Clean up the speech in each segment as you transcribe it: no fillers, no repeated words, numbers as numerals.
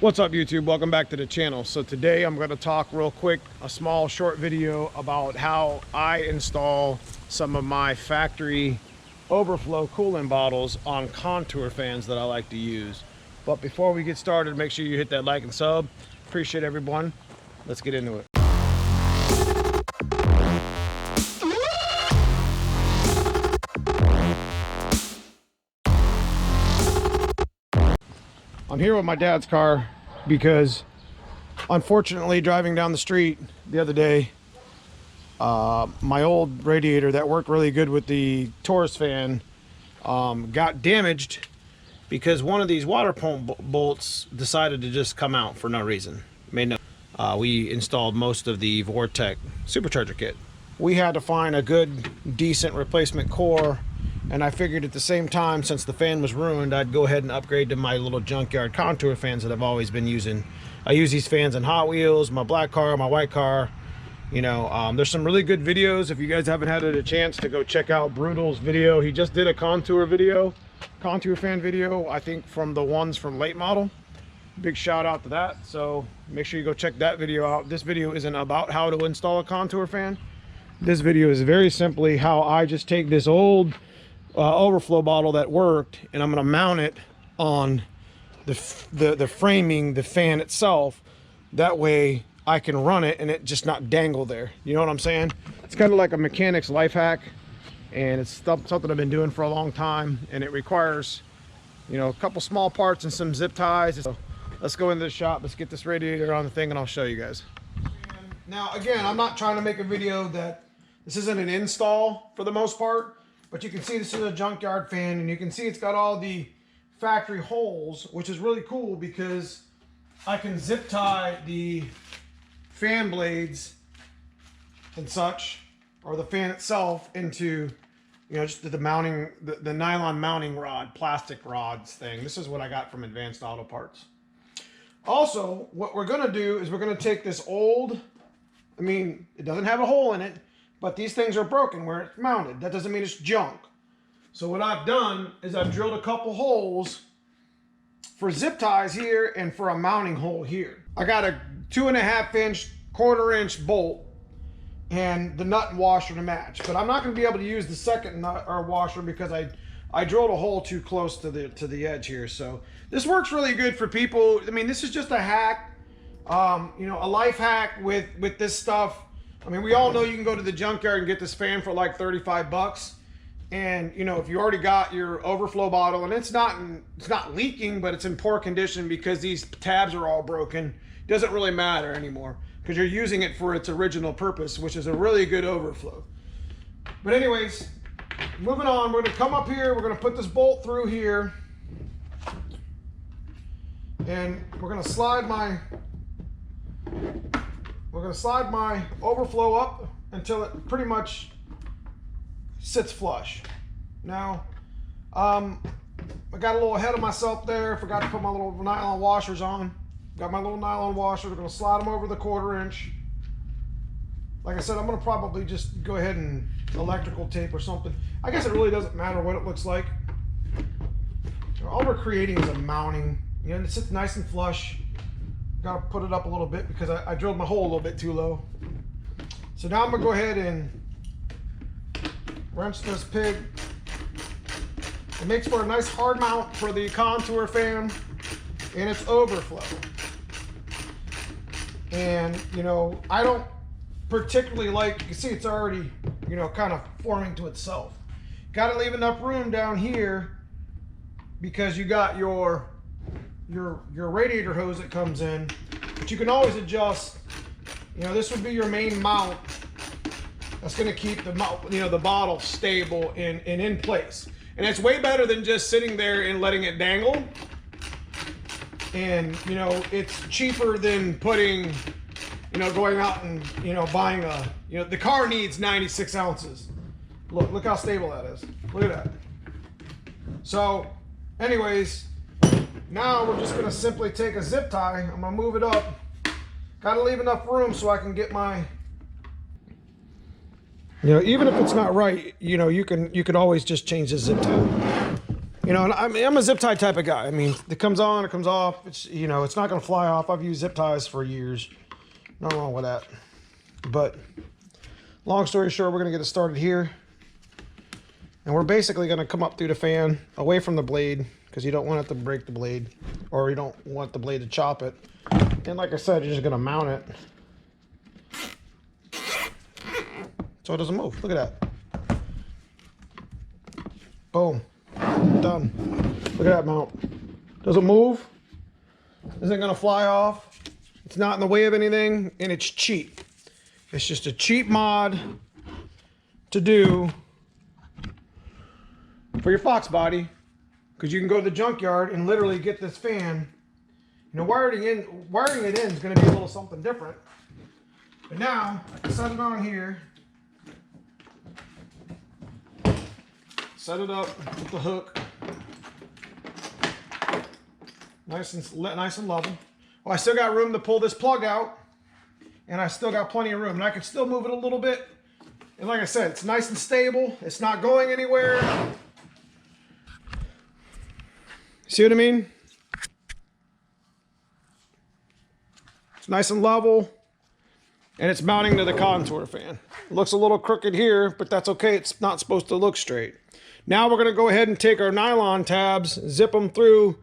What's up, YouTube? Welcome back to the channel. So today I'm going to talk real quick, a small short video about how I install some of my factory overflow coolant bottles on contour fans that I like to use. But before we get started, make sure you hit that like and sub. Appreciate everyone. Let's get into it. I'm here with my dad's car because unfortunately driving down the street the other day, my old radiator that worked really good with the Taurus fan got damaged because one of these water pump bolts decided to just come out for no reason. We installed most of the Vortec supercharger kit. We had to find a good, decent replacement core. And I figured at the same time, since the fan was ruined, I'd go ahead and upgrade to my little junkyard contour fans that I've always been using. I use these fans in Hot Wheels, my black car, my white car. You know, there's some really good videos. If you guys haven't had a chance to go check out Brutal's video, he just did a contour fan video, I think from the ones from late model. Big shout out to that. So make sure you go check that video out. This video isn't about how to install a contour fan. This video is very simply how I just take this old overflow bottle that worked, and I'm going to mount it on the framing, the fan itself. That way I can run it and it just not dangle there. You know what I'm saying? It's kind of like a mechanic's life hack, and it's something I've been doing for a long time, and it requires, you know, a couple small parts and some zip ties. So let's go into the shop, let's get this radiator on the thing, and I'll show you guys. Now again, I'm not trying to make a video that this isn't an install for the most part. But you can see this is a junkyard fan, and you can see it's got all the factory holes, which is really cool because I can zip tie the fan blades and such, or the fan itself, into, you know, just the mounting, the nylon mounting rod, plastic rods thing. This is what I got from Advanced Auto Parts. Also, what we're going to do is we're going to take this old, I mean, it doesn't have a hole in it, but these things are broken where it's mounted. That doesn't mean it's junk. So what I've done is I've drilled a couple holes for zip ties here and for a mounting hole here. I got a 2.5 inch, 1/4 inch bolt and the nut and washer to match. But I'm not going to be able to use the second nut or washer because I drilled a hole too close to the edge here. So this works really good for people. I mean, this is just a hack, you know, a life hack with this stuff. I mean, we all know you can go to the junkyard and get this fan for like 35 bucks. And, you know, if you already got your overflow bottle and it's not leaking, but it's in poor condition because these tabs are all broken, it doesn't really matter anymore because you're using it for its original purpose, which is a really good overflow. But anyways, moving on, we're going to come up here. We're going to put this bolt through here. And we're going to slide my overflow up until it pretty much sits flush. Now, I got a little ahead of myself there. Forgot to put my little nylon washers on. Got my little nylon washers. We're going to slide them over the 1/4 inch. Like I said, I'm going to probably just go ahead and electrical tape or something. I guess it really doesn't matter what it looks like. All we're creating is a mounting. You know, it sits nice and flush. Got to put it up a little bit because I drilled my hole a little bit too low. So now I'm going to go ahead and wrench this pig. It makes for a nice hard mount for the contour fan and its overflow. And, you know, I don't particularly like, you can see it's already, you know, kind of forming to itself. Got to leave enough room down here because you got your radiator hose that comes in, but you can always adjust. You know, this would be your main mount that's going to keep the the bottle stable and in place. And it's way better than just sitting there and letting it dangle. And, you know, it's cheaper than putting, you know, going out and, you know, buying a, you know, the car needs 96 ounces. Look how stable that is. Look at that. So anyways, now we're just going to simply take a zip tie. I'm going to move it up. Got to leave enough room so I can get my, you know, even if it's not right, you know, you could always just change the zip tie. You know, and I'm a zip tie type of guy. I mean, it comes on, it comes off. It's, you know, it's not going to fly off. I've used zip ties for years. Nothing wrong with that. But long story short, we're going to get it started here. And we're basically going to come up through the fan, away from the blade, because you don't want it to break the blade, or you don't want the blade to chop it. And like I said, you're just going to mount it so it doesn't move. Look at that. Boom. Done. Look at that mount. Doesn't move. Isn't going to fly off. It's not in the way of anything, and it's cheap. It's just a cheap mod to do for your Fox body, because you can go to the junkyard and literally get this fan. You know, wiring it in is going to be a little something different. But now I can set it on here, set it up with the hook, nice and level. Oh, I still got room to pull this plug out, and I still got plenty of room, and I can still move it a little bit. And like I said, it's nice and stable. It's not going anywhere. See what I mean? It's nice and level, and it's mounting to the contour fan. It looks a little crooked here, but that's okay. It's not supposed to look straight. Now we're going to go ahead and take our nylon tabs, zip them through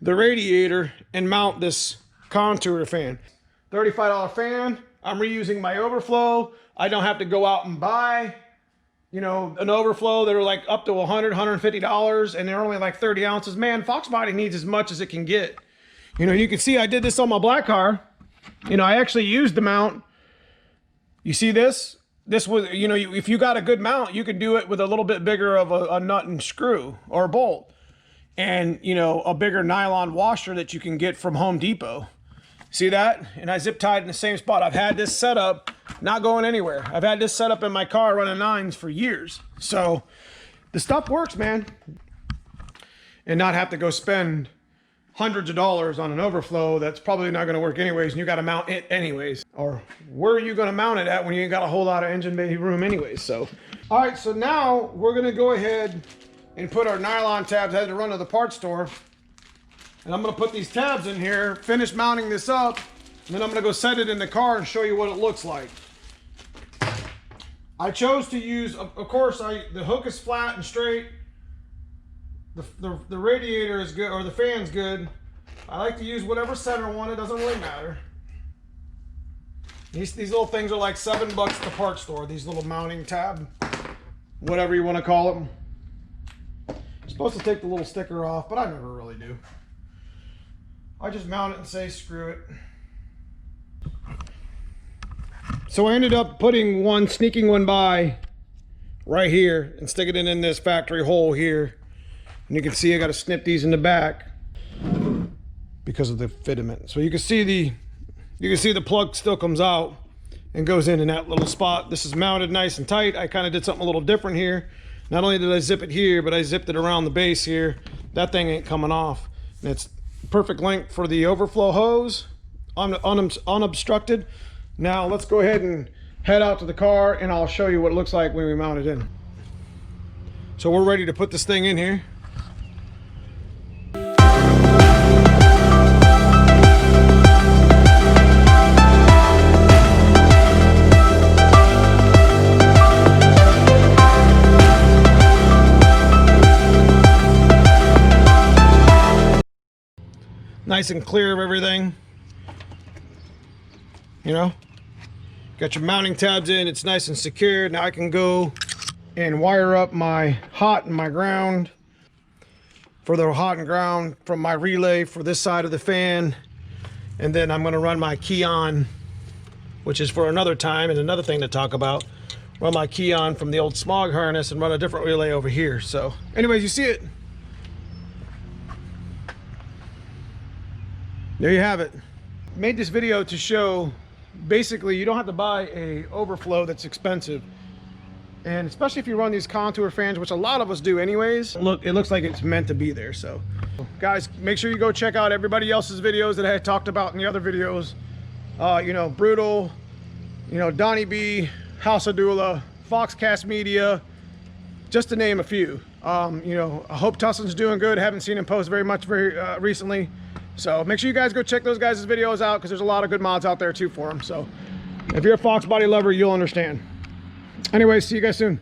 the radiator, and mount this contour fan. $35 fan. I'm reusing my Overflow. I don't have to go out and buy, you know, an Overflow that are like up to $100, $150, and they're only like 30 ounces. Man, Fox body needs as much as it can get. You know, you can see I did this on my black car. You know, I actually used the mount. You see this? This was, you know, if you got a good mount, you could do it with a little bit bigger of a nut and screw or a bolt. And, you know, a bigger nylon washer that you can get from Home Depot. See that? And I zip tied in the same spot. I've had this set up, not going anywhere. I've had this set up in my car running 9s for years. So the stuff works, man. And not have to go spend hundreds of dollars on an Overflow that's probably not going to work anyways, and you got to mount it anyways. Or where are you going to mount it at when you ain't got a whole lot of engine bay room anyways? So, all right, so now we're going to go ahead and put our nylon tabs. I had to run to the parts store, and I'm going to put these tabs in here, finish mounting this up, and then I'm going to go set it in the car and show you what it looks like. I chose to use, of course, the hook is flat and straight. The radiator is good, or the fan's good. I like to use whatever center one. It doesn't really matter. These little things are like $7 at the parts store. These little mounting tab, whatever you want to call them. You're supposed to take the little sticker off, but I never really do. I just mount it and say screw it. So I ended up sneaking one by right here and sticking it in this factory hole here. And you can see I got to snip these in the back because of the fitment. So you can see the plug still comes out and goes in that little spot. This is mounted nice and tight. I kind of did something a little different here. Not only did I zip it here, but I zipped it around the base here. That thing ain't coming off. And it's perfect length for the Overflow hose, unobstructed. Now let's go ahead and head out to the car, and I'll show you what it looks like when we mount it in. So we're ready to put this thing in here. Nice and clear of everything. You know, got your mounting tabs in, it's nice and secure. Now I can go and wire up my hot and my ground for the hot and ground from my relay for this side of the fan. And then I'm going to run my key on, which is for another time and another thing to talk about. Run my key on from the old smog harness and run a different relay over here. So anyways, you see it. There you have it. Made this video to show basically you don't have to buy a Overflow that's expensive, and especially if you run these contour fans, which a lot of us do anyways. Look, it looks like it's meant to be there. So guys, make sure you go check out everybody else's videos that I had talked about in the other videos. You know, Brutal, you know, Donnie B, House of Dula, Foxcast Media, just to name a few. You know, I hope Tussin's doing good. Haven't seen him post very much recently. So make sure you guys go check those guys' videos out, because there's a lot of good mods out there too for him. So if you're a Fox body lover, you'll understand. Anyways, see you guys soon.